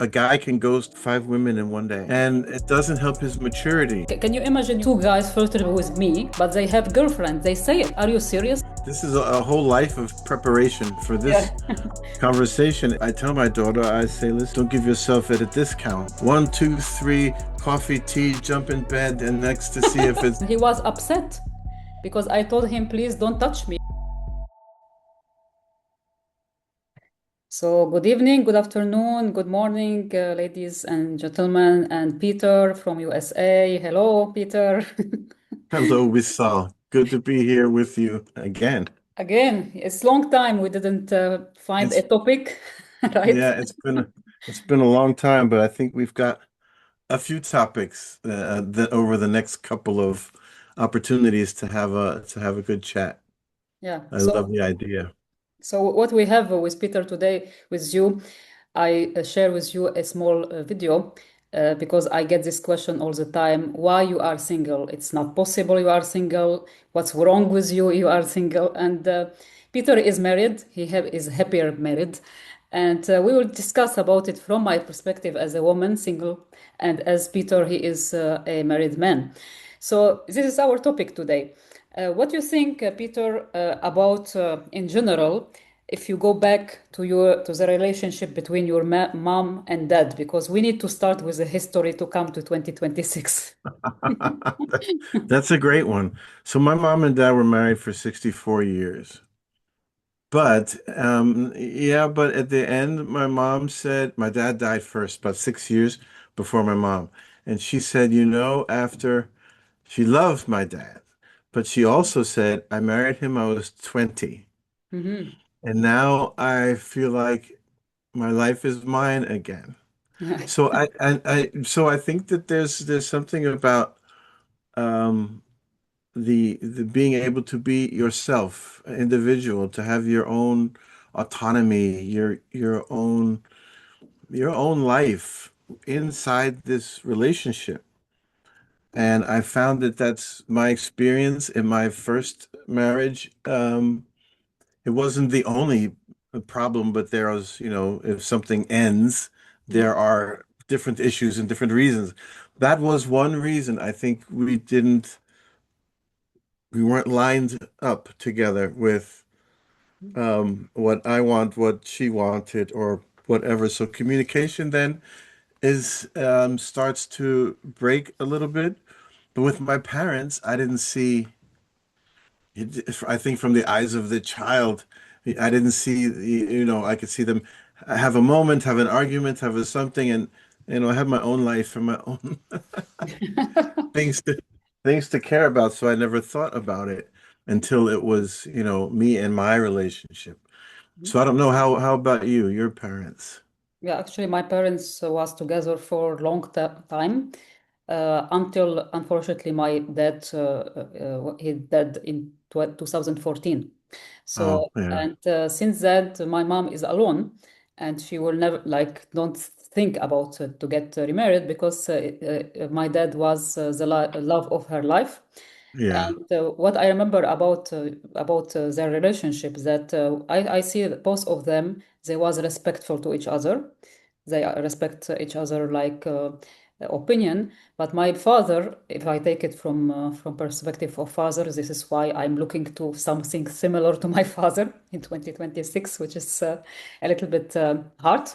A guy can ghost five women in one day, and it doesn't help his maturity. Can you imagine two guys flirting with me, but they have girlfriends? They say it. Are you serious? This is a whole life of preparation for Yeah. this conversation. I tell my daughter, I say, listen, don't give yourself at a discount. One, two, three, coffee, tea, jump in bed, and next to see if it's He was upset because I told him, please don't touch me. So, good evening, good afternoon, good morning, ladies and gentlemen, and Peter from USA. Hello, Peter. hello, Wissal. Good to be here with you again. Again, it's long time we didn't find a It's topic, right? yeah, it's been a long time, but I think we've got a few topics that over the next couple of opportunities to have a good chat. Yeah. I love the idea. So what we have with Peter today with you, I share with you a small video because I get this question all the time. Why you are single? It's not possible you are single. What's wrong with you? You are single. And Peter is married. Is happier married. And we will discuss about it from my perspective as a woman, single, and as Peter, he is a married man. So this is our topic today. What do you think, Peter, about in general, if you go back to the relationship between your mom and dad, because we need to start with the history to come to 2026. That's a great one. So my mom and dad were married for 64 years. But yeah, but at the end, my mom said my dad died first, about 6 years before my mom. And she said, after she loved my dad, but she also said, I married him, I was 20. Mhm. And now I feel like my life is mine again. So I think that there's something about um the being able to be yourself, an individual, to have your own autonomy, your own life inside this relationship. And I found that that's my experience in my first marriage. It wasn't the only problem, but there was, if something ends, there are different issues and different reasons. That was one reason I think we weren't lined up together with what I want, what she wanted, or whatever. So communication then is starts to break a little bit. But with my parents, I didn't see it. I think from the eyes of the child, I didn't see, I could see them have a moment, have an argument, have a something, and I have my own life and my own things to care about. So I never thought about it until it was, me and my relationship. So I don't know how about you, your parents? Yeah, actually, my parents was together for a long time until, unfortunately, my dad he died in 2014. Oh, So, yeah. and since that, my mom is alone, and she will never like don't think about to get remarried because my dad was the love of her life. Yeah. And what I remember about their relationship that I see that both of them they was respectful to each other. They respect each other like opinion. But my father, if I take it from perspective of father, this is why I'm looking to something similar to my father in 2026, which is a little bit hard.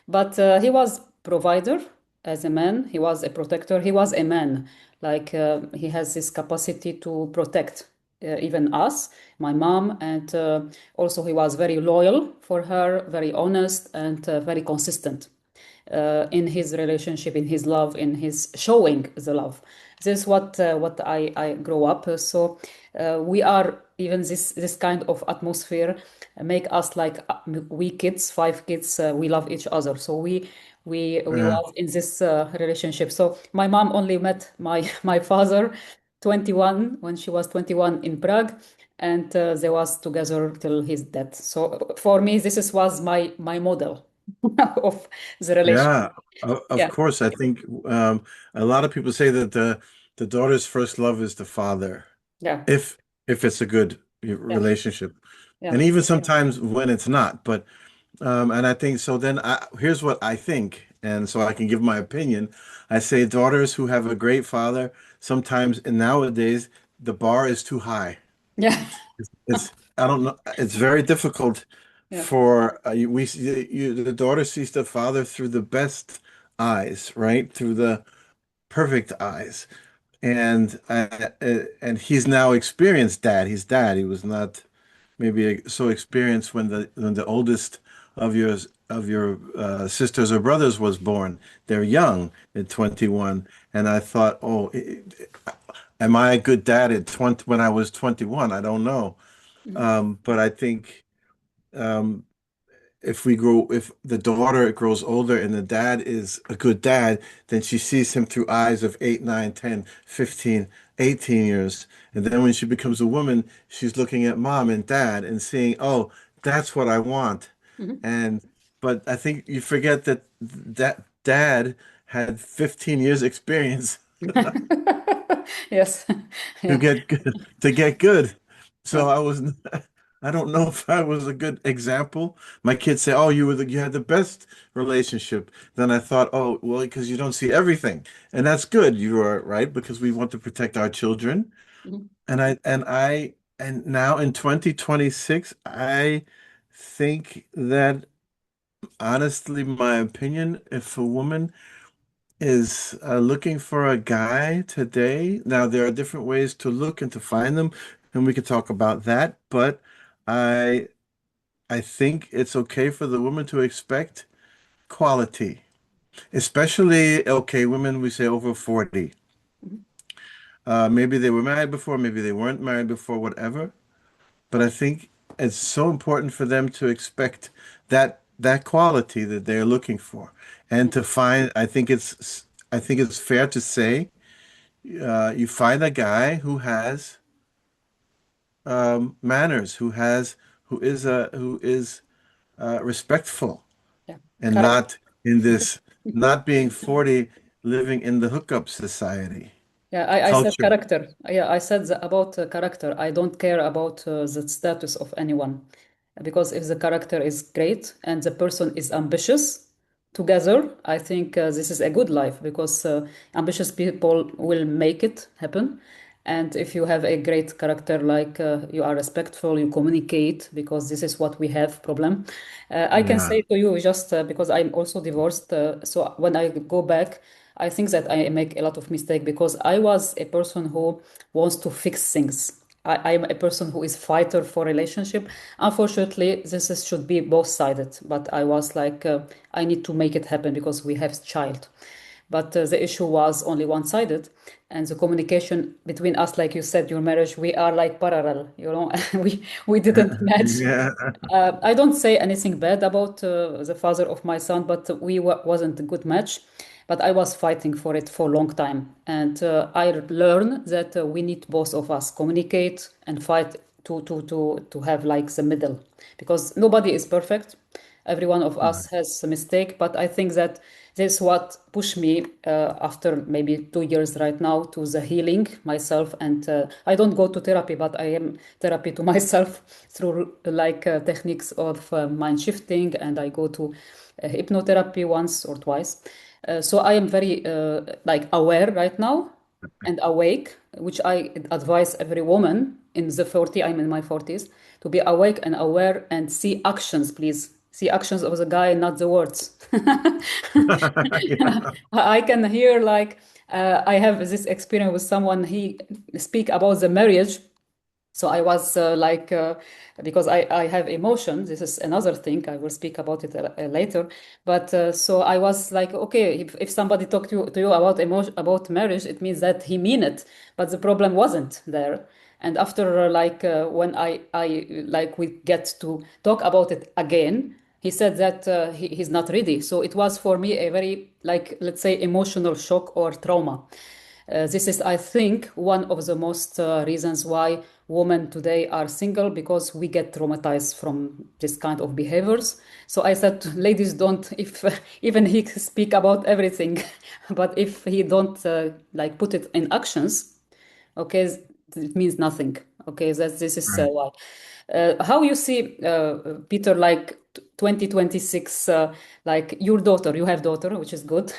But he was provider as a man. He was a protector. He was a man. Like he has this capacity to protect even us, my mom, and also he was very loyal for her, very honest, and very consistent in his relationship, in his love, in his showing the love. This is what I grow up. So we are even this kind of atmosphere make us like we kids, five kids, we love each other. So we Yeah. was in this relationship. So my mom only met my father 21 when she was 21 in Prague, and they was together till his death. So for me, this is was my model of the relation. Yeah. Of Yeah, course, I think a lot of people say that the daughter's first love is the father, yeah, if it's a good yeah, relationship, yeah. and even sometimes when it's not. But and I think so. Then here's what I think, and so I can give my opinion. I say daughters who have a great father, sometimes, and nowadays, the bar is too high. Yeah. I don't know, it's very difficult Yeah. for the daughter sees the father through the best eyes, right? Through the perfect eyes. And he's now experienced dad. He's dad. He was not maybe so experienced when the oldest of your sisters or brothers was born. They're young at 21, and I thought, oh, am I a good dad at 20 when I was 21? I don't know, Mhm. but I think um, if the daughter grows older and the dad is a good dad, then she sees him through eyes of 8, 9, 10, 15, 18 years. And then when she becomes a woman, she's looking at mom and dad and seeing, oh, that's what I want. Mhm. And but I think you forget that dad had 15 years experience Yes. to Yeah. get good, to get good. Yeah. So I don't know if I was a good example. My kids say, "Oh, you had the best relationship." Then I thought, "Oh, well, because you don't see everything." And that's good. You are right because we want to protect our children. Mhm. And now in 2026, I think that honestly, my opinion, if a woman is looking for a guy today. Now, there are different ways to look and to find them, and we could talk about that. But I I think it's okay for the woman to expect quality, especially okay, women we say over 40. Mhm. Maybe they were married before, maybe they weren't married before, whatever. But I think it's so important for them to expect that quality that they're looking for, and to find. I think it's fair to say you find a guy who has manners, who is respectful, Yeah. and Correct. not in this not being 40 living in the hookup society Yeah, I said culture. character. Yeah, I said about character. I don't care about the status of anyone because if the character is great and the person is ambitious together, I think this is a good life because ambitious people will make it happen. And if you have a great character, like you are respectful, you communicate, because this is what we have problem. I can Yeah. say to you just because I'm also divorced. So when I go back, I think that I make a lot of mistake because I was a person who wants to fix things. I'm a person who is fighter for relationship. Unfortunately, should be both sided. But I was like, I need to make it happen because we have child. But the issue was only one-sided, and the communication between us, like you said, your marriage, we are like parallel. We didn't match. Yeah. I don't say anything bad about the father of my son, but wasn't a good match. But I was fighting for it for a long time, and I learned that we need both of us communicate and fight to have like the middle, because nobody is perfect. Every one of us has a mistake, but I think that this is what pushed me after maybe 2 years right now to the healing myself. And I don't go to therapy, but I am therapy to myself through like techniques of mind shifting, and I go to hypnotherapy once or twice. So I am very like aware right now and awake, which I advise every woman in the 40, I'm in my 40s, to be awake and aware and see actions, please. See actions of the guy, not the words. Yeah. I can hear like I have this experience with someone, he speak about the marriage, so I was because I have emotion. This is another thing. I will speak about it later. But so I was like, okay, if somebody talked to you about emotion, about marriage, it means that he mean it. But the problem wasn't there. And after when I like we get to talk about it again, he said that he's not ready. So it was for me a very like, let's say, emotional shock or trauma. This is, I think, one of the most reasons why women today are single, because we get traumatized from this kind of behaviors. So I said, ladies, don't, if even he speak about everything, but if he don't like put it in actions, okay, it means nothing. Okay, that this is Right. why. How you see, Peter, like 2026, like your daughter, you have daughter, which is good.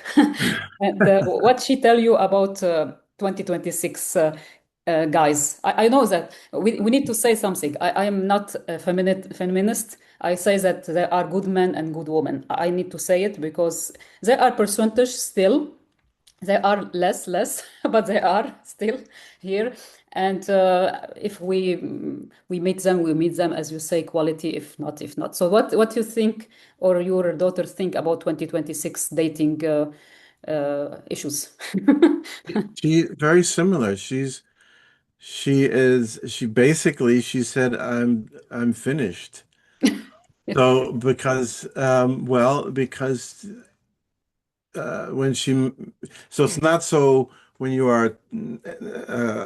And what she tell you about 2026 guys? I know that we need to say something. I am not a feminist. I say that there are good men and good women. I need to say it because there are percentage still. They are less, but they are still here. And if we meet them, we meet them, as you say, quality. If not. So what you think, or your daughters think about 2026 dating issues? She very similar. She basically she said I'm finished. So because well because when she so it's not so when you are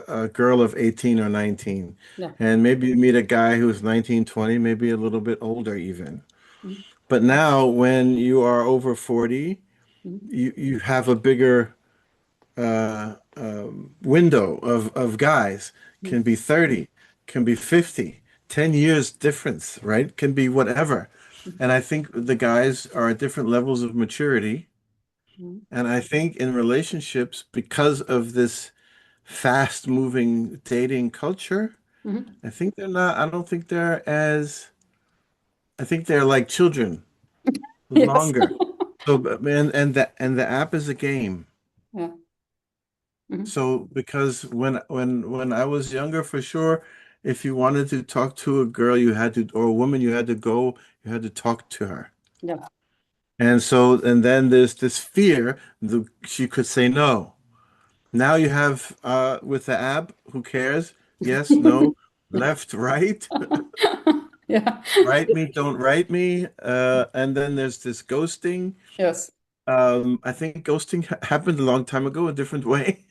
a girl of 18 or 19 Yeah. and maybe you meet a guy who's 19, 20, maybe a little bit older even. Mhm. But now when you are over 40, Mhm. you have a bigger window of guys. Can be 30, can be 50, 10 years difference, right? Can be whatever. Mhm. And I think the guys are at different levels of maturity. Mhm. And I think in relationships, because of this fast moving dating culture, Mhm. I don't think they're as, I think they're like children Yes. longer. So, and the app is a game. Yeah. Mhm. So because when I was younger, for sure, if you wanted to talk to a girl, you had to, or a woman, you had to go, you had to talk to her. Yeah. And so, and then there's this fear that she could say no. Now you have with the app, who cares? Yes, no, left, right, Yeah. write me, don't write me. And then there's this ghosting. Yes. I think ghosting happened a long time ago, a different way.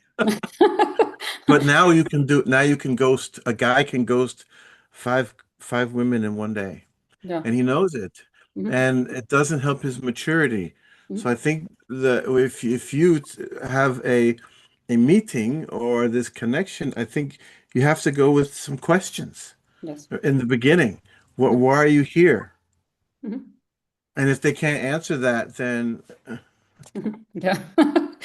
But now you can do now you can ghost a guy can ghost five women in one day. Yeah. And he knows it. Mhm. And it doesn't help his maturity. So Mhm. I think that if you have a meeting or this connection, I think you have to go with some questions Yes. in the beginning. What, Mhm. why are you here? Mhm. And if they can't answer that, then Mhm. Yeah.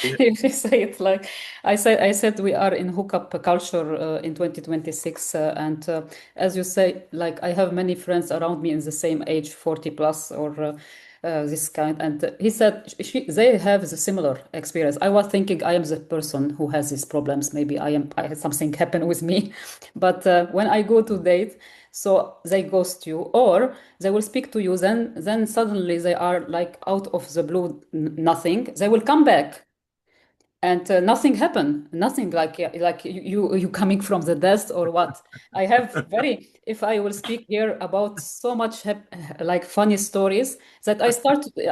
yeah, You say it like I said we are in hookup culture in 2026 and as you say, like I have many friends around me in the same age, 40 plus or this kind, and he said they have the similar experience. I was thinking I am the person who has these problems. Maybe I had something happen with me, but when I go to date, so they ghost you or they will speak to you, then suddenly they are like out of the blue, nothing. They will come back and nothing happened, nothing like you coming from the desk or what. I have very, if I will speak here about so much like funny stories that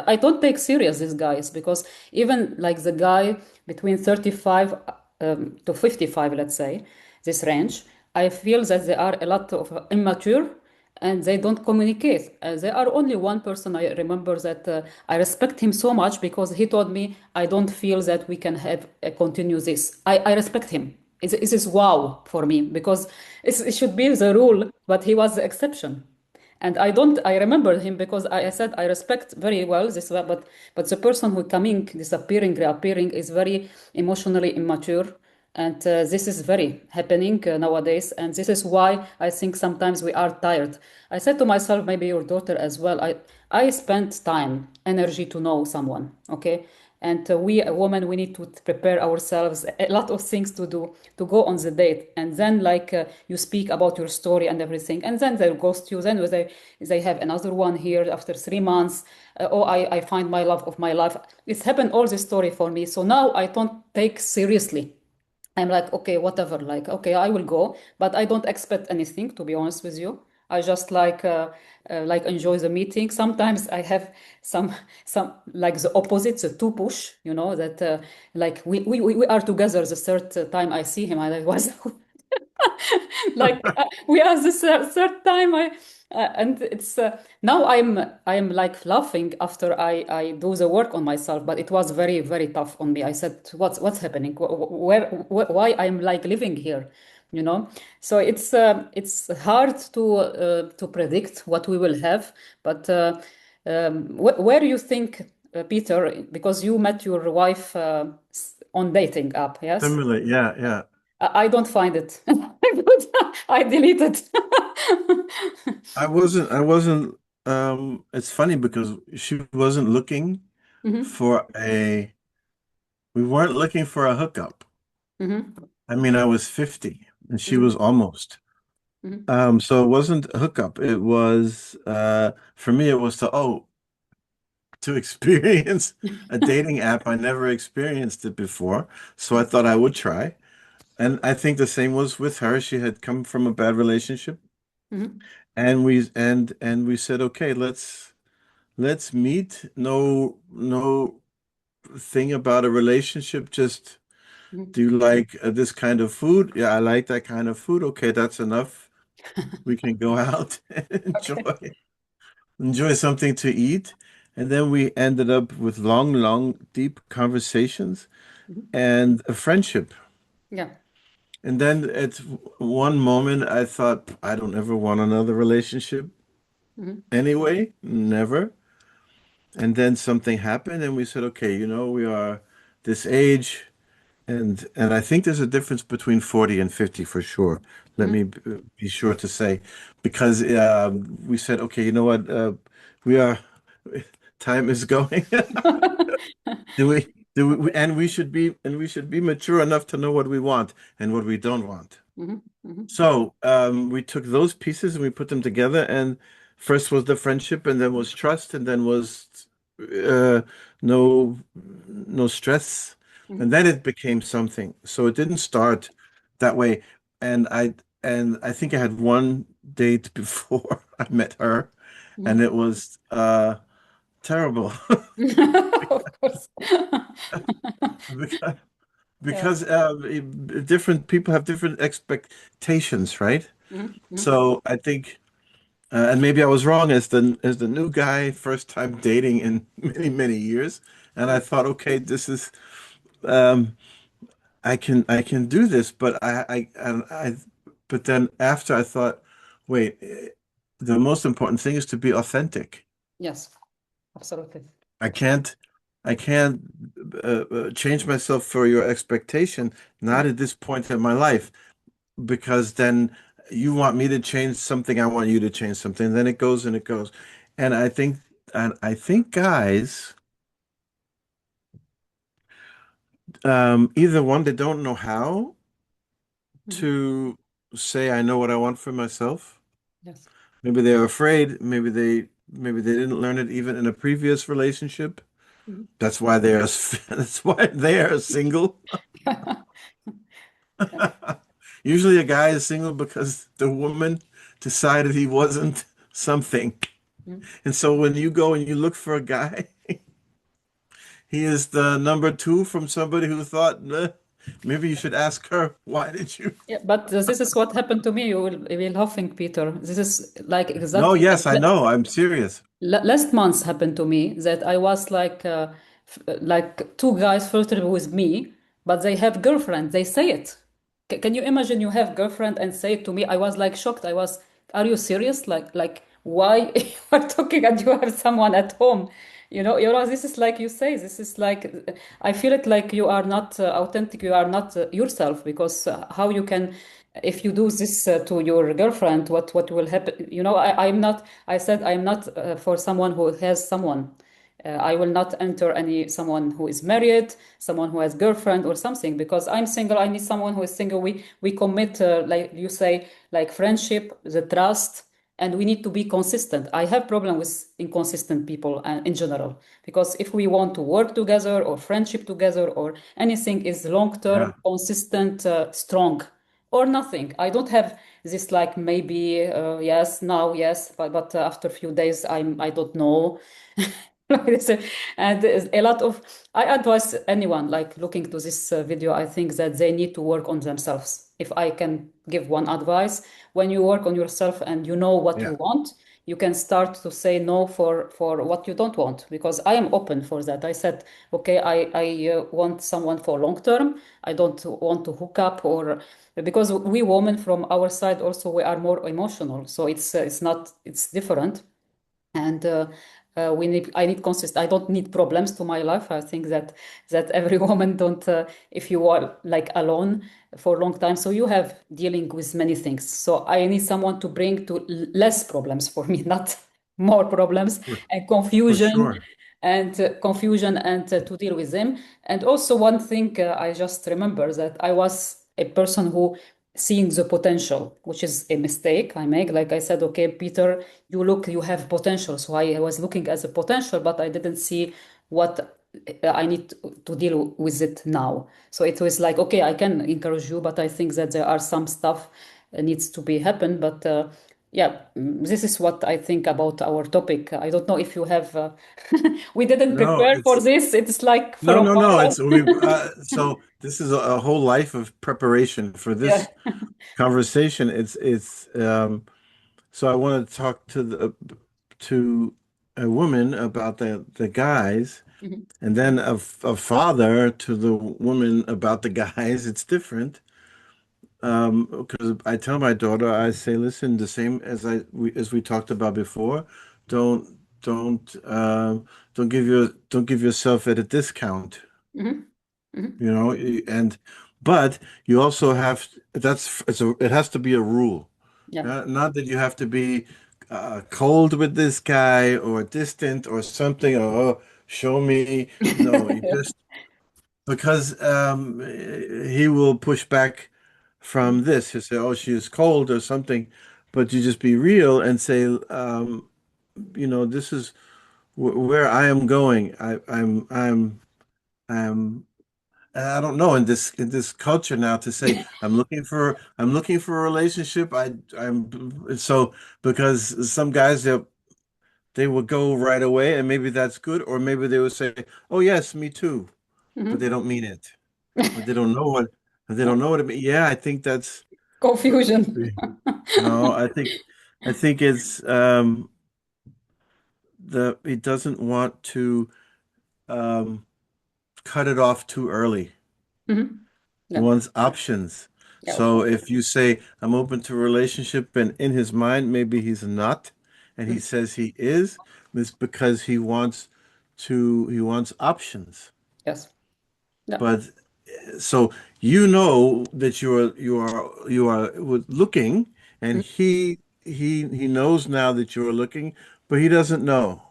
I don't take serious these guys, because even like the guy between 35 to 55, let's say, this range, I feel that they are a lot of immature and they don't communicate. There are only one person I remember that I respect him so much because he told me, I don't feel that we can have continue this. I respect him. It is wow for me because it should be the rule, but he was the exception. And I remember him because I said I respect very well this, but the person who coming, disappearing, reappearing is very emotionally immature. And this is very happening nowadays. And this is why I think sometimes we are tired. I said to myself, maybe your daughter as well, I spent time, energy to know someone, okay? And we, a woman, we need to prepare ourselves, a lot of things to do to go on the date. And then, like, you speak about your story and everything, and then they'll ghost you. Then they have another one here after 3 months. Oh, I find my love of my life. It's happened all this story for me. So now I don't take seriously. I'm like, okay, whatever, like, okay, I will go, but I don't expect anything, to be honest with you. I just like enjoy the meeting. Sometimes I have some, some like the opposite, the two push, that like we are together the third time I see him. I like, was like we are the third time and it's now I'm like laughing after I do the work on myself, but it was very very tough on me. I said, what's happening? Why I'm like living here? you know. So it's hard to predict what we will have, but where do you think, Peter, because you met your wife on dating app, yes? Similar, yeah, yeah. I don't find it. I delete it. I wasn't, it's funny because she wasn't looking Mhm, for we weren't looking for a hookup. mhm, I mean, I was 50 and she mhm, was almost. mhm. So it wasn't a hookup. It was, for me, it was to experience a dating app. I never experienced it before, so I thought I would try. And I think the same was with her. She had come from a bad relationship, Mhm, and we said, okay, let's meet. No thing about a relationship. Just, mhm. do you like this kind of food? Yeah, I like that kind of food. Okay, that's enough. We can go out and Okay. enjoy something to eat. And then we ended up with long, long, deep conversations Mhm. and a friendship. Yeah. And then at one moment, I thought, I don't ever want another relationship Mhm, anyway, never. And then something happened, and we said, okay, we are this age, and I think there's a difference between 40 and 50 for sure. Let mhm. me be sure to say, because we said, okay, you know what, we are, time is going. And we should be mature enough to know what we want and what we don't want. Mhm, mhm, So we took those pieces and we put them together. And first was the friendship, and then was trust, and then was uh, no no stress, and mhm, then it became something. So it didn't start that way. And I think I had one date before I met her, and mhm. it was terrible Of course. because Yeah. because different people have different expectations, right? Mhm, mhm, So I think. And maybe I was wrong as the new guy, first time dating in many, many years. And I mhm, thought, okay, this is um, I can do this, but but then after I thought, wait, the most important thing is to be authentic. Yes, absolutely. I can't I can't change myself for your expectation, not Mhm, at this point in my life, because then you want me to change something, I want you to change something, then it goes and it goes. And I think guys, either one, they don't know how mhm. to say I know what I want for myself. Yes. Maybe they're afraid, maybe they didn't learn it even in a previous relationship. Mhm. That's why they're that's why they are single. Yeah. Usually a guy is single because the woman decided he wasn't something. Mhm. And so when you go and you look for a guy, he is the number two from somebody who thought, maybe you should ask her, why did you? Yeah, but this is what happened to me. You will laughing, Peter. This is like No, exactly yes, I know. I'm serious. last month happened to me that I was like two guys flirted with me, but they have girlfriend. They say it. Can you imagine you have girlfriend and say it to me? I was like shocked. I was, are you serious? Like why you are talking and you have someone at home? This is like you say, this is like, I feel it like you are not authentic, you are not yourself, because how you can, if you do this to your girlfriend, what will happen? I'm not, I said I'm not for someone who has someone. I will not enter any someone who is married, someone who has girlfriend or something, because I'm single. I need someone who is single. We commit, like you say, like friendship, the trust, and we need to be consistent. I have problem with inconsistent people in general, because if we want to work together or friendship together or anything is long term, Yeah. consistent, strong, or nothing. I don't have this like maybe yes, now yes, but after a few days I don't know. Like this, and there's a lot of, I advise anyone like looking to this video, I think that they need to work on themselves. If I can give one advice, when you work on yourself and you know what Yeah. you want, you can start to say no for what you don't want, because I am open for that. I said, okay, I want someone for long term. I don't want to hook up, or because we women from our side also we are more emotional, so it's not, it's different. And we need, I need consist, I don't need problems to my life. I think that every woman don't, if you are like alone for a long time, so you have dealing with many things, so I need someone to bring to less problems for me, not more problems For, and for confusion, sure. and to deal with them. And also one thing, I just remember that I was a person who seeing the potential, which is a mistake I make. Like I said, okay, Peter, you look, you have potential. So I was looking as a potential, but I didn't see what I need to deal with it now. So it was like, okay, I can encourage you, but I think that there are some stuff needs to be happen. But yeah, this is what I think about our topic. I don't know if you have. We didn't No, prepare for it's this. It's like no, from no, our no. heart. It's we. So this is a whole life of preparation for Yeah. this conversation. It's. So I want to talk to a woman about the guys, Mhm, and then a father to the woman about the guys. It's different. Because I tell my daughter, I say, listen, the same as we talked about before, don't don't don't give yourself at a discount, mhm, mhm. and but you also have it has to be a rule. Yeah. Not that you have to be cold with this guy or distant or something, or "Oh, show me." No, you Yeah. just because he will push back from this. He'll say, "Oh, she is cold" or something, but you just be real and say, "This is where I am going. I'm." And I don't know in this culture now to say I'm looking for a relationship. I'm so because some guys they will go right away and maybe that's good, or maybe they will say, "Oh yes, me too," but they Mhm. don't mean it. But they don't know what it means. Yeah, I think that's what could Confusion. be. No, I think it's the he doesn't want to um cut it off too early. Mhm. He Yeah. wants options. Yeah, of So course. if you say I'm open to a relationship and in his mind maybe he's not and he Mhm. says he is, it's because he wants options. Yes. Yeah. But so that you are looking, and Mhm. he knows now that you are looking, but he doesn't know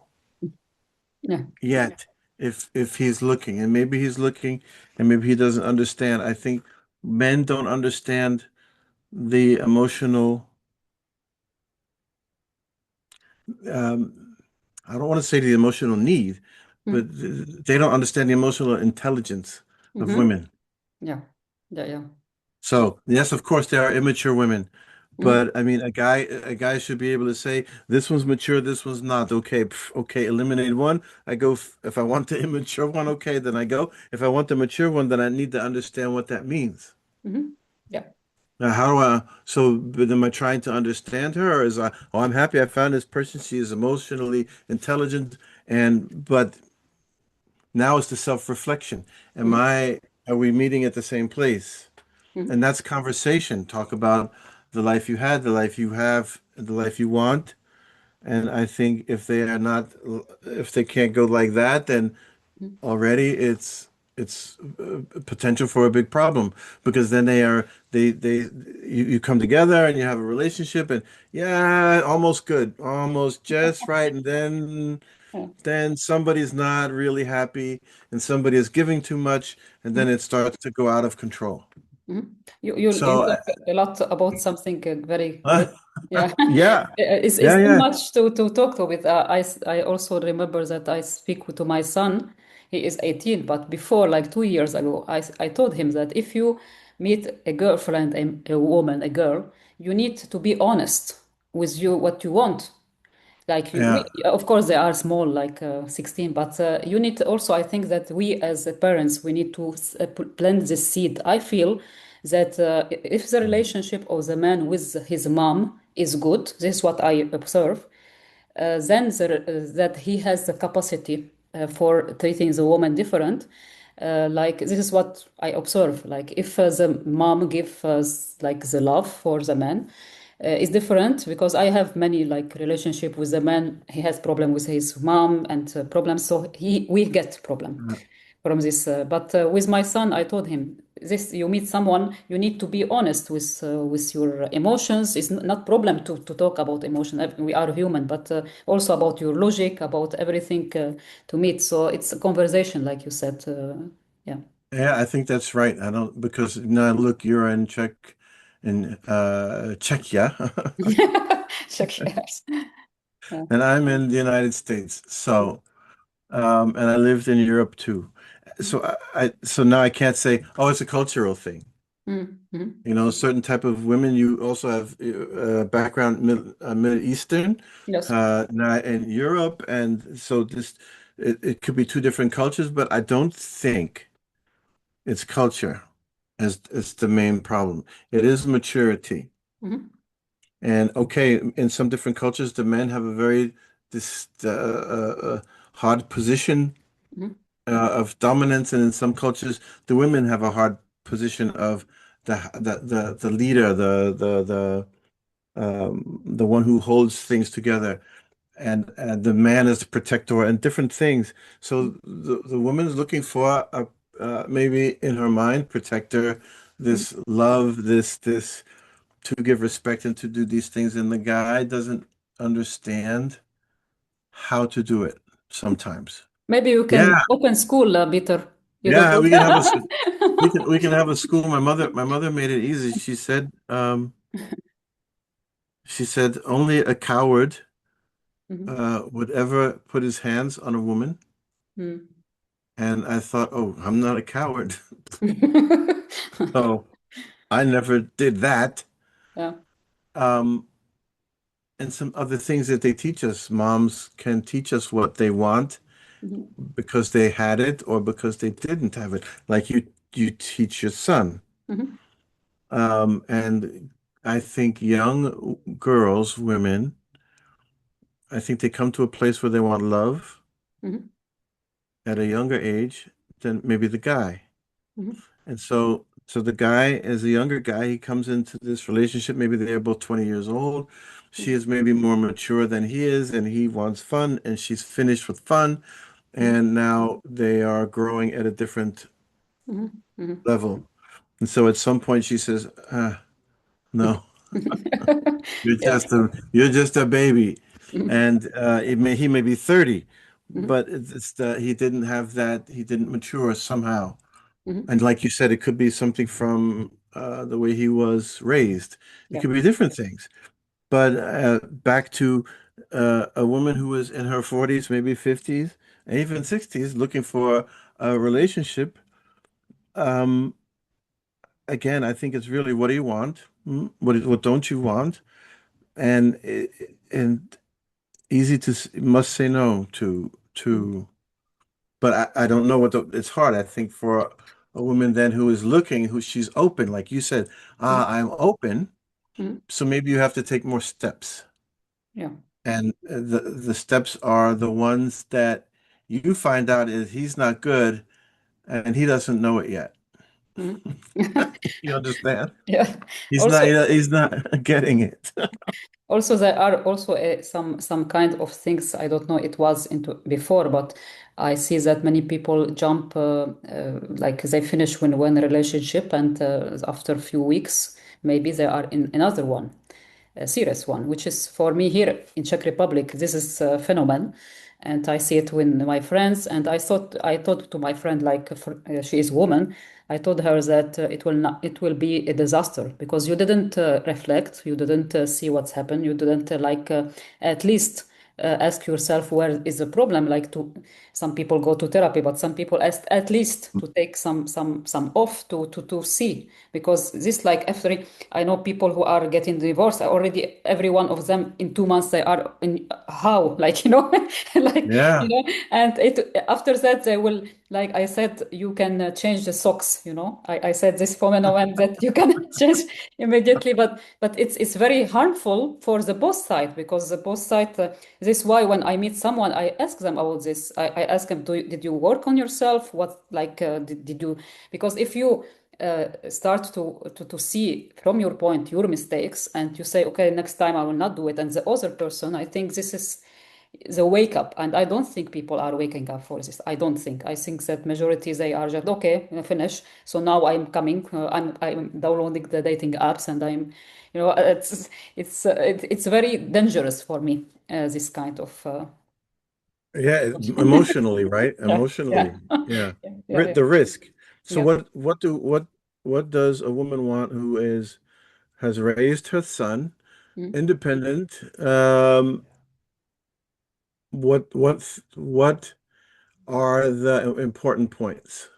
Yeah. yet if he's looking, and maybe he's looking, and maybe he doesn't understand. I think men don't understand the emotional. Um, I don't want to say the emotional need, but Mhm. they don't understand the emotional intelligence of Mhm. women. Yeah. Yeah. Yeah. So, yes, of course, there are immature women, Mhm. but I mean, a guy should be able to say, this one's mature, this one's not. Okay, okay, eliminate one. I go, if I want the immature one, okay, then I go. If I want the mature one, then I need to understand what that means. Mhm. Yeah. Now, how do but am I trying to understand her, or oh, I'm happy I found this person. She is emotionally intelligent, but now it's the self-reflection. Mhm. Are we meeting at the same place? And Mhm. that's conversation. Talk about the life you had, the life you have, the life you want. And I think if they can't go like that, then Mhm. already it's potential for a big problem because then you come together and you have a relationship and yeah, almost good, almost just right, and Yeah. then somebody's not really happy and somebody is giving too much, and then Mhm. it starts to go out of control. You So, talk a lot about something very uh, great. Yeah. yeah, It's yeah, too yeah. much to talk to with. I also remember that I speak to my son. He is 18, but before, like 2 years ago, I told him that if you meet a girlfriend, a woman, a girl, you need to be honest with you what you want. Like we, Yeah. of course, they are small, like 16, but you need also, I think that we as parents, we need to plant the seed. I feel that if the relationship of the man with his mom is good, this is what I observe, that he has the capacity for treating the woman different. Like this is what I observe. Like if the mom give like the love for the man, is different because I have many like relationship with the man. He has problem with his mom and problems, so he we get problem from this. But with my son, I told him this: you meet someone, you need to be honest with your emotions. It's not problem to talk about emotion. We are human, but also about your logic, about everything to meet. So it's a conversation, like you said. Yeah. Yeah, I think that's right. I don't because now look, you're in Czechia, Check yes. Yeah. and I'm in the United States. So, and I lived in Europe too. So so now I can't say, oh, it's a cultural thing. Mm-hmm. You know, certain type of women. You also have background Middle Eastern, Yes. now in Europe, and so this it could be two different cultures, but I don't think it's culture as the main problem. It is maturity. Mm-hmm. And okay, in some different cultures, the men have a very this hard position Mm-hmm. of dominance, and in some cultures, the women have a hard position of the leader, the one who holds things together, and the man is the protector, and different things. So the woman is looking for a maybe in her mind protector, Mm-hmm. this love, this to give respect and to do these things, and the guy doesn't understand how to do it sometimes. Maybe you Yeah, can open school, Peter. You don't yeah, know. we can have a school. My mother made it easy. She said only a coward Mhm. would ever put his hands on a woman. Mm. And I thought, oh, I'm not a coward. So I never did that. Yeah. Um, and some other things that they teach us. Moms can teach us what they want Mhm. because they had it or because they didn't have it. Like you teach your son. Mhm. And I think young girls, women, I think they come to a place where they want love Mhm. at a younger age than maybe the guy. Mhm. And so the guy, as a younger guy, he comes into this relationship. Maybe they're both 20 years old. She is maybe more mature than he is, and he wants fun, and she's finished with fun. Mhm. And now they are growing at a different Mhm. Mhm. level. And so at some point she says, no, Yeah. you're just a baby. Mhm. And he may be 30, Mhm. but he didn't have that, he didn't mature somehow. Mhm. And like you said, it could be something from the way he was raised. It Yeah. could be different things. But back to a woman who was in her 40s, maybe 50s, and even 60s, looking for a relationship. Um, Again, I think it's really what do you want? What don't you want? And easy to must say no Mhm. to. But I don't know it's hard. I think for a woman then who is looking, who she's open, like you said, Mhm. I'm open. Mhm. So maybe you have to take more steps. Yeah. And the steps are the ones that you find out is he's not good and he doesn't know it yet. Mhm. You understand? Yeah. He's not Also, he's not getting it. Also, there are also some kind of things I don't know it was into before, but I see that many people jump like they finish when one relationship and after a few weeks maybe they are in another one, a serious one, which is for me here in Czech Republic. This is a phenomenon, and I see it with my friends. And I thought to my friend like she is woman. I told her that it will be a disaster because you didn't reflect, you didn't see what's happened, you didn't at least ask yourself where is the problem. Like to some people go to therapy, but some people ask at least to take some off to see because this like after I know people who are getting divorced already. Every one of them in 2 months they are in how like like Yeah. and it after that they will like I said, you can change the socks, you know. I said this phenomenon that you can change immediately, but it's very harmful for the both side because the both side. This is why when I meet someone, I ask them about this. I ask them, did you work on yourself? What like did you? Because if you start to see from your point your mistakes and you say, okay, next time I will not do it, and the other person, I think this is the wake up, and I don't think people are waking up for this. I think that majority they are just okay, finish, so now I'm coming, I'm downloading the dating apps, and I'm, you know, it's very dangerous for me, this kind of Yeah, emotionally, right? yeah, yeah. Emotionally. Yeah. Yeah, yeah, yeah, The risk. So yeah. what does a woman want who is has raised her son Mm. independent? What are the important points?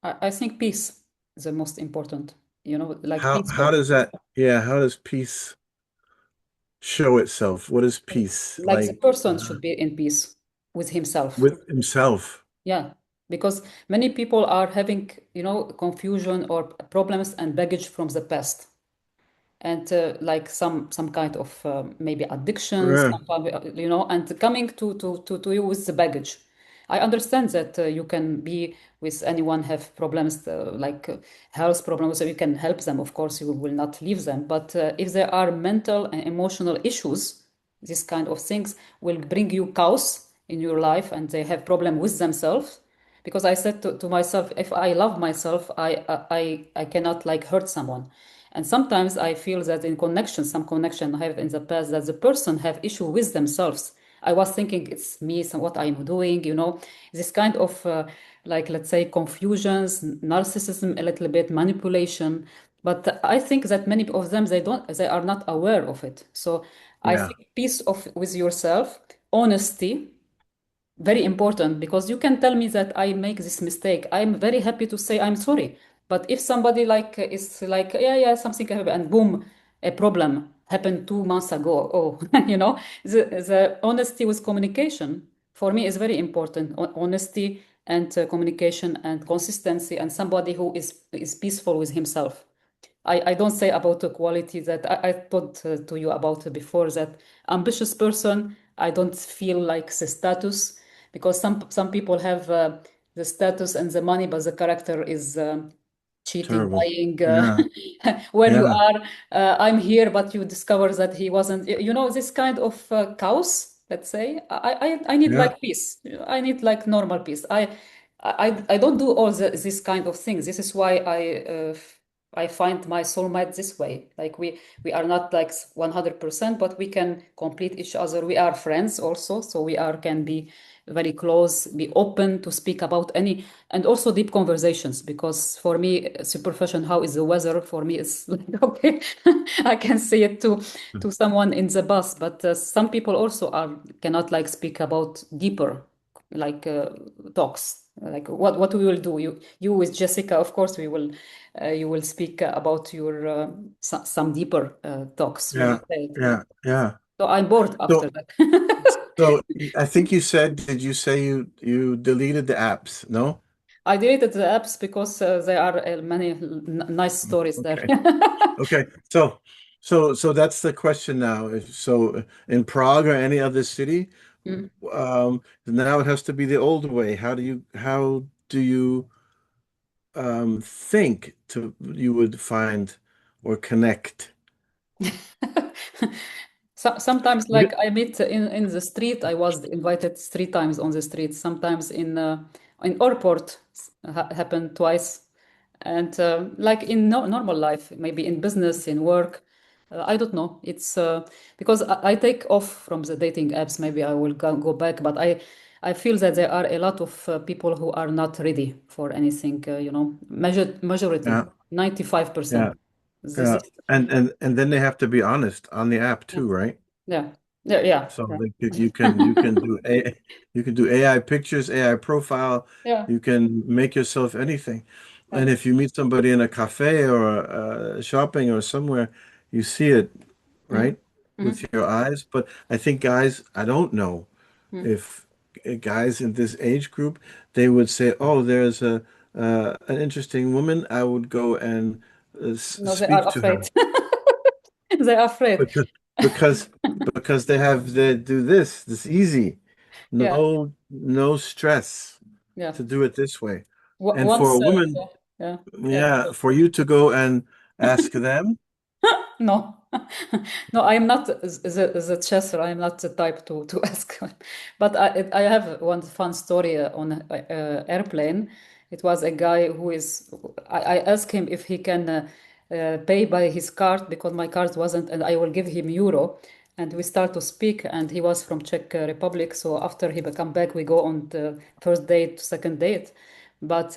I think peace is the most important, you know, like peaceful. How does that, yeah, how does peace show itself? What is peace? Like the Like person should be in peace with himself. with himself. Yeah, because many people are having, you know, confusion or problems and baggage from the past, and like some kind of maybe addictions, Yeah. you know, and coming to you with the baggage. I understand that you can be with anyone have problems, like health problems, so you can help them. Of course, you will not leave them. But if there are mental and emotional issues, this kind of things will bring you chaos in your life, and they have problem with themselves. Because I said to myself, if I love myself, I cannot like hurt someone. And sometimes I feel that in connection, some connection I have in the past, that the person have issue with themselves. I was thinking it's me, so what I'm doing, you know, this kind of like, let's say, confusions, narcissism, a little bit manipulation. But I think that many of them, they are not aware of it. So I Yeah. think peace of with yourself, honesty, very important, because you can tell me that I make this mistake. I'm very happy to say I'm sorry. But if somebody like is like, yeah, yeah, something happened, and boom, a problem happened 2 months ago. Oh, you know, the honesty with communication for me is very important. Honesty and communication and consistency, and somebody who is peaceful with himself. I don't say about the quality that I thought to you about before, that ambitious person, I don't feel like the status, because some people have the status and the money, but the character is cheating, Terrible. lying. Yeah. Where you Yeah. are, I'm here, but you discover that he wasn't. You know, this kind of chaos. Let's say I need Yeah. like peace. I need like normal peace. I don't do all this kind of things. This is why I find my soulmate this way. Like we are not like 100%, but we can complete each other. We are friends also, so we are can be very close, be open to speak about any, and also deep conversations. Because for me, superficial, how is the weather? For me, it's like okay, I can say it to someone in the bus, but some people also are cannot like speak about deeper like talks, like what we will do, you with Jessica, of course we will you will speak about your some deeper talks, you will Yeah. say it. Yeah. Yeah. So I'm bored after So that. so I think you said, did you say you deleted the apps? No? I deleted the apps because there are many nice stories there. Okay. Okay. So that's the question now. So in Prague or any other city, Mm. now it has to be the old way. How do you think to you would find or connect? Sometimes, You like I meet in the street. I was invited 3 times on the street. Sometimes in airport, happened twice, and like in normal life, maybe in business, in work. I don't know. It's because I take off from the dating apps. Maybe I will go back, but I feel that there are a lot of people who are not ready for anything. You know, majority, Yeah, 95%. yeah, This yeah. is And then they have to be honest on the app yeah. too, right? Yeah. Yeah. Yeah. So Yeah. like you can do AI pictures, AI profile. Yeah. You can make yourself anything. Yeah. And if you meet somebody in a cafe or shopping or somewhere, you see it, Mm. right, with Mm. your eyes. But I think guys, I don't know Mm. if guys in this age group, they would say, "Oh, there's a an interesting woman. I would go and No, they are speak to afraid. her They are afraid. because because because they do this easy, Yeah, no stress yeah. to do it this way, and for a Once, woman, yeah, yeah, yeah. yeah, for you to go and ask them, No, no, I am not the chaser. I am not the type to ask. But I have one fun story on airplane. It was a guy who is. I asked him if he can pay by his card because my card wasn't, and I will give him euro. And we start to speak, and he was from Czech Republic. So after he come back, we go on the first date, second date. But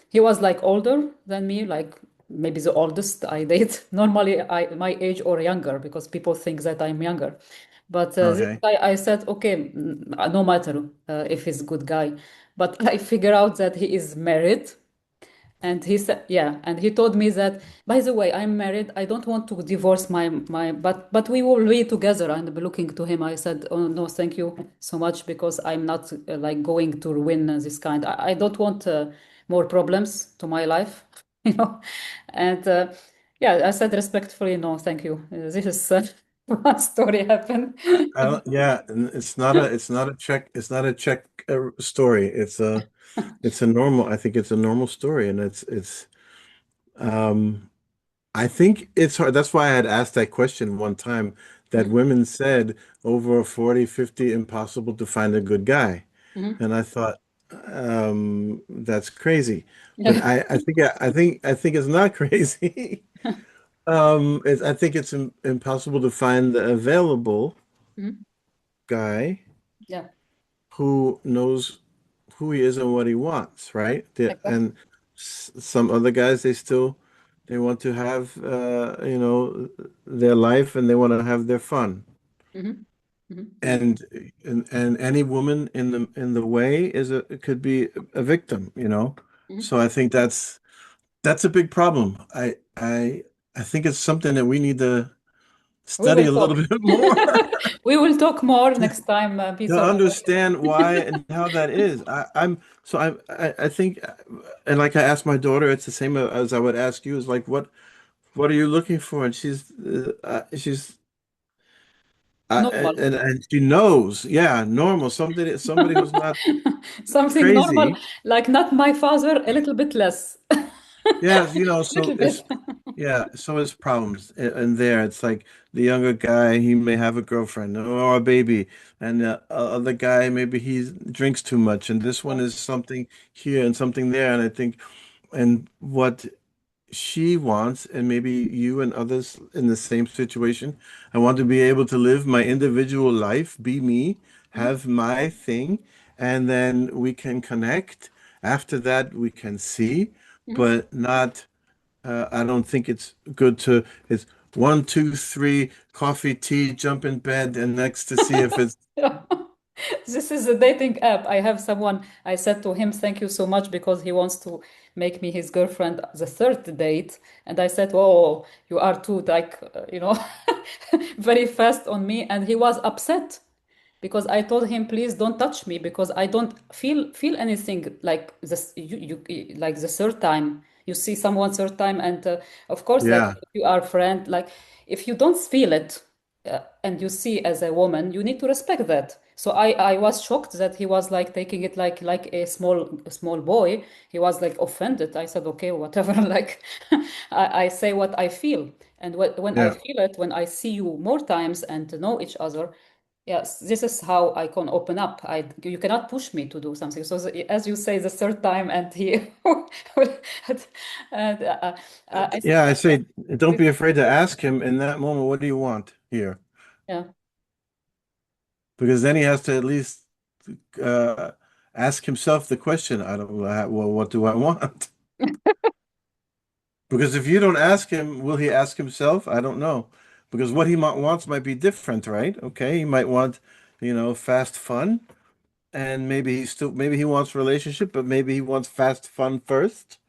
he was like older than me, like maybe the oldest I date. Normally, my age or younger because people think that I'm younger. But this okay, guy, I said, okay, no matter if he's a good guy. But I figure out that he is married and he said, yeah, and he told me that, by the way, I'm married. I don't want to divorce but we will be together. And looking to him, I said, oh no, thank you so much because I'm not like going to ruin this kind. I don't want more problems to my life, you know. And yeah, I said respectfully, no, thank you. This is one story happened. I don't, yeah, and it's not a Czech story. It's a normal. I think it's a normal story, and it's. Um, I think it's hard. That's why I had asked that question one time that Mhm, women said over 40, 50, impossible to find a good guy. mhm. And I thought, that's crazy. But Yeah. I think it's not crazy. I think it's impossible to find the available Mhm. guy Yeah, who knows who he is and what he wants, right? exactly. And some other guys, they want to have their life and they want to have their fun. Mhm, mhm, mhm, And and any woman in the way could be a victim, you know. mhm. So I think that's a big problem. I think it's something that we need to We study will a little talk. bit more We will talk more next time, to Peter. understand why and how that is. I think, and like I asked my daughter, it's the same as I would ask you. Is like, what are you looking for? And she's Normal. and she knows, yeah, normal, somebody who's not Something normal, crazy. like not my father, a little bit less. Yeah, you know, Little bit. so it's problems in there. It's like the younger guy, he may have a girlfriend or a baby, and the other guy, maybe he drinks too much, and this one Yeah. is something here and something there. And I think, and what she wants, and maybe you and others in the same situation, I want to be able to live my individual life, be me, Mhm, have my thing, and then we can connect. After that, we can see, mhm. but not. I don't think it's good to. It's one, two, three, coffee, tea, jump in bed, and next to see if it's. Yeah. This is a dating app. I have someone, I said to him, thank you so much because he wants to make me his girlfriend the third date. And I said, oh, you are too, like, very fast on me. And he was upset because I told him, please don't touch me because I don't feel anything like this. Like the third time you see someone third time, and of course, like Yeah, if you are friend, like if you don't feel it and you see as a woman, you need to respect that. So I was shocked that he was like taking it like a small boy. He was like offended. I said, okay, whatever. Like I say what I feel, and when I yeah. feel it, when I see you more times and to know each other. Yes, this is how I can open up. You cannot push me to do something. So as you say, the third time, and he, and, I said, Yeah, I say, don't this, be afraid to ask him in that moment, what do you want here? yeah, Because then he has to at least uh, ask himself the question. I don't know. Well, what do I want? Because if you don't ask him, will he ask himself? I don't know. Because what he wants might be different, right? Okay, he might want, fast fun, and maybe he wants relationship, but maybe he wants fast fun first.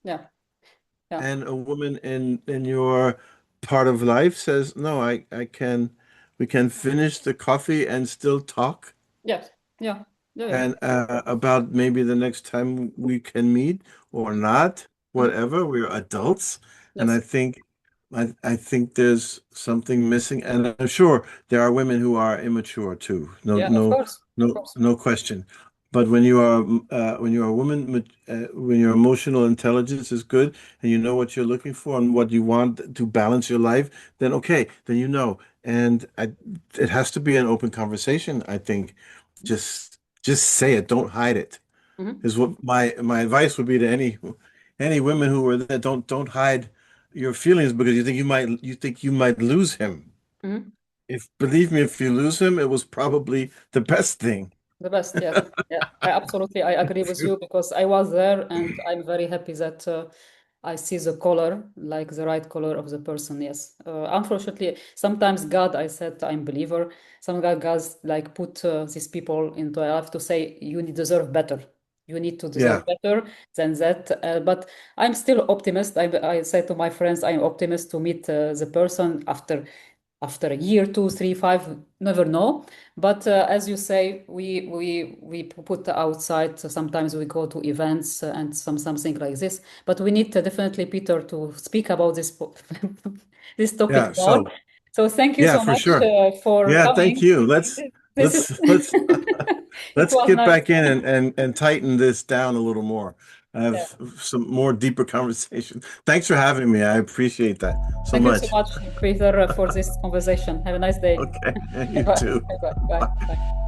yeah, yeah, And a woman in your part of life says, "No, we can finish the coffee and still talk." yes, yeah. Yeah, yeah. and about maybe the next time we can meet or not, Mhm. whatever. We're adults, and Yes. I think there's something missing, and I'm sure there are women who are immature too. Yeah, of course. Of course. No question. But when you are a woman, when your emotional intelligence is good and you know what you're looking for and what you want to balance your life, then okay, then you know. And it has to be an open conversation, I think. Just say it, don't hide it. Hmm. Is what my advice would be to any women who are there. Don't hide your feelings because you think you might lose him. Hmm. If believe me, if you lose him, it was probably the best thing. The best, yes. Yeah, I agree with you because I was there and I'm very happy that I see the color, like the right color of the person. Yes. Unfortunately, sometimes God, I said I'm believer. Some guys like put these people into I have to say you deserve better. You need to deserve Yeah, better than that. But I'm still optimist. I say to my friends, I'm optimist to meet the person after a year, two, three, five, never know. But as you say, we put outside. So sometimes we go to events and something like this. But we need definitely Peter to speak about this this topic yeah. more. So So thank you yeah, so for much sure. for Yeah, thank coming. you. This is it Let's was get nice. back in and tighten this down a little more. Yeah. Have some more deeper conversation. Thanks for having me. I appreciate that so Thank you so much. much, Peter, for this conversation. Have a nice day. Okay, Bye you bye. too. Bye bye. Bye.